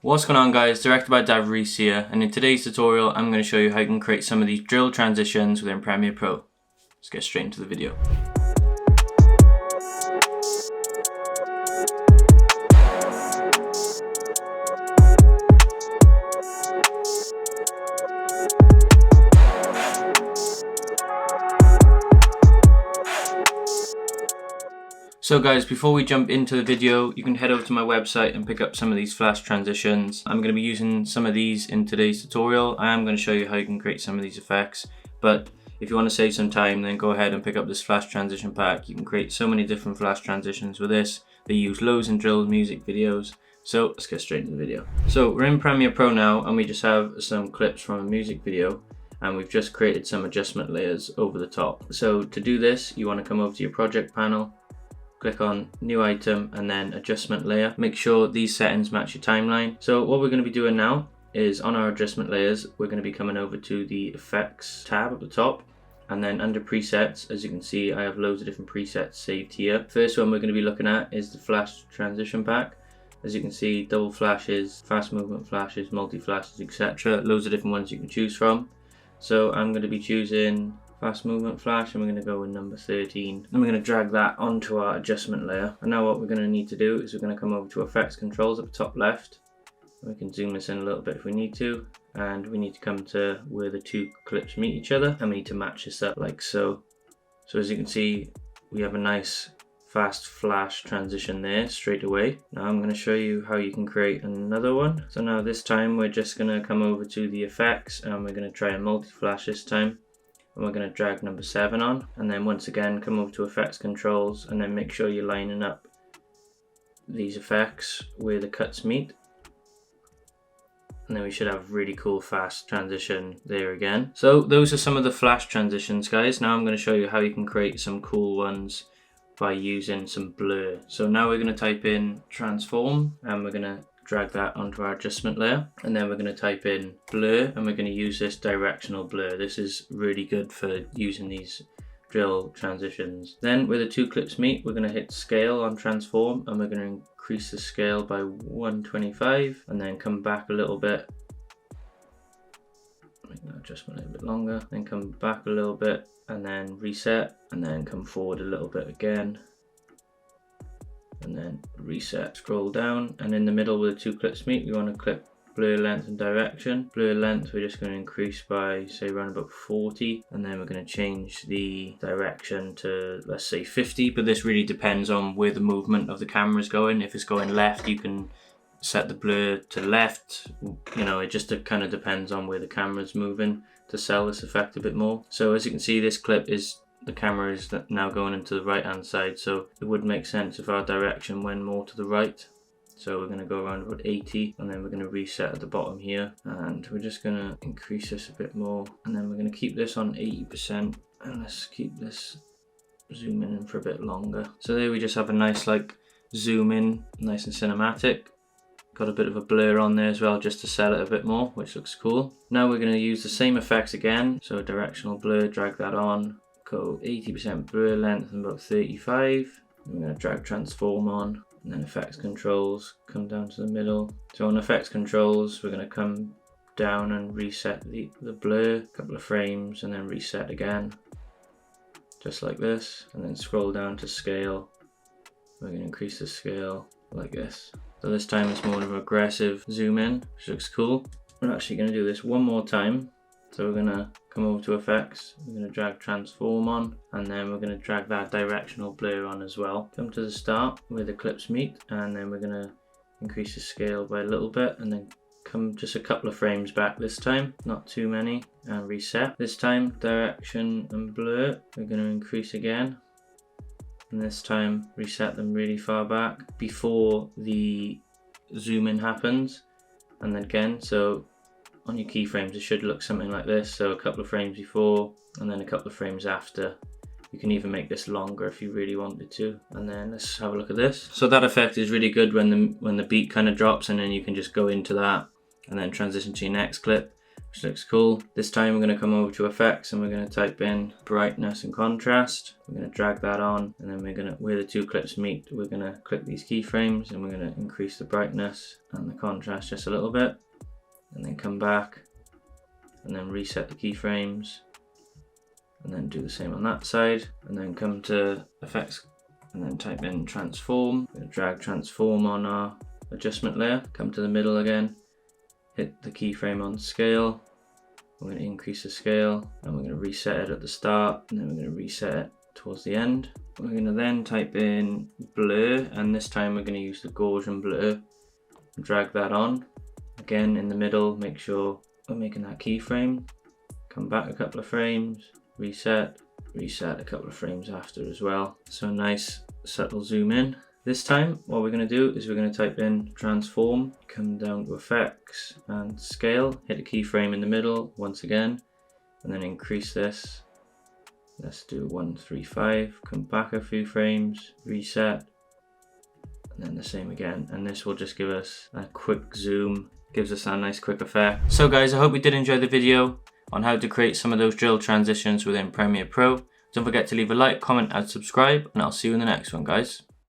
What's going on, guys? Directed by Dav Reese here, and in today's tutorial I'm going to show you how you can create some of these drill transitions within Premiere Pro. Let's get straight into the video. So guys, before we jump into the video, you can head over to my website and pick up some of these flash transitions. I'm going to be using some of these in today's tutorial. I am going to show you how you can create some of these effects, but if you want to save some time, then go ahead and pick up this flash transition pack. You can create so many different flash transitions with this. They use loads and drills, music videos. So let's get straight into the video. So we're in Premiere Pro now, and we just have some clips from a music video, and we've just created some adjustment layers over the top. So to do this, you want to come over to your project panel, click on new item and then adjustment layer. Make sure these settings match your timeline. So what we're going to be doing now is on our adjustment layers, we're going to be coming over to the effects tab at the top, and then under presets, as you can see, I have loads of different presets saved here. First one we're going to be looking at is the flash transition pack. As you can see, double flashes, fast movement flashes, multi flashes, etc. Loads of different ones you can choose from. So I'm going to be choosing fast movement flash, and we're going to go with number 13. Then we're going to drag that onto our adjustment layer. And now what we're going to need to do is we're going to come over to effects controls at the top left. We can zoom this in a little bit if we need to, and we need to come to where the two clips meet each other, and we need to match this up like so. So as you can see, we have a nice fast flash transition there straight away. Now I'm going to show you how you can create another one. So now this time we're just going to come over to the effects, and we're going to try a multi-flash this time. And we're going to drag number 7 on, and then once again come over to effects controls, and then make sure you're lining up these effects where the cuts meet, and then we should have really cool fast transition there again. So those are some of the flash transitions, guys. Now I'm going to show you how you can create some cool ones by using some blur. So now we're going to type in transform, and we're going to drag that onto our adjustment layer, and then we're going to type in blur, and we're going to use this directional blur. This is really good for using these drill transitions. Then where the two clips meet, we're going to hit scale on transform, and we're going to increase the scale by 125, and then come back a little bit, make that adjustment a little bit longer, then come back a little bit, and then reset, and then come forward a little bit again, and then reset. Scroll down, and in the middle where the two clips meet, we want to click blur length and direction. Blur length we're just going to increase by, say, around about 40, and then we're going to change the direction to, let's say, 50, but this really depends on where the movement of the camera is going. If it's going left, you can set the blur to left. You know, it just kind of depends on where the camera's moving to sell this effect a bit more. So as you can see, this clip is, the camera is now going into the right hand side, so it would make sense if our direction went more to the right. So we're going to go around about 80, and then we're going to reset at the bottom here, and we're just going to increase this a bit more, and then we're going to keep this on 80%, and let's keep this zooming in for a bit longer. So there we just have a nice like zoom in, nice and cinematic. Got a bit of a blur on there as well, just to sell it a bit more, which looks cool. Now we're going to use the same effects again. So directional blur, drag that on, go 80% blur length and about 35. I'm going to drag transform on, and then effects controls, come down to the middle. So on effects controls, we're going to come down and reset the blur, a couple of frames, and then reset again, just like this. And then scroll down to scale. We're going to increase the scale like this. So this time it's more of an aggressive zoom in, which looks cool. We're actually going to do this one more time. So we're going to come over to effects, we're going to drag transform on, and then we're going to drag that directional blur on as well. Come to the start where the clips meet, and then we're going to increase the scale by a little bit, and then come just a couple of frames back this time, not too many, and reset. This time direction and blur, we're going to increase again, and this time reset them really far back before the zoom in happens, and then again, so on your keyframes it should look something like this. So a couple of frames before, and then a couple of frames after. You can even make this longer if you really wanted to. And then let's have a look at this. So that effect is really good when the beat kind of drops, and then you can just go into that and then transition to your next clip. which looks cool. This time we're going to come over to effects and we're going to type in brightness and contrast. We're going to drag that on, and then we're going to, where the two clips meet, we're going to click these keyframes and we're going to increase the brightness and the contrast just a little bit, and then come back and then reset the keyframes, and then do the same on that side, and then come to effects and then type in transform. We're going to drag transform on our adjustment layer, come to the middle again, hit the keyframe on scale. We're going to increase the scale and we're going to reset it at the start, and then we're going to reset it towards the end. We're going to then type in blur, and this time we're going to use the Gaussian blur. Drag that on again in the middle, make sure we're making that keyframe. Come back a couple of frames, reset a couple of frames after as well. So nice subtle zoom in. This time what we're going to do is we're going to type in transform, come down to effects and scale, hit a keyframe in the middle once again, and then increase this. Let's do 135, come back a few frames, reset, and then the same again, and this will just give us a quick zoom, gives us that nice quick effect. So guys, I hope you did enjoy the video on how to create some of those drill transitions within Premiere Pro. Don't forget to leave a like, comment and subscribe, and I'll see you in the next one, guys.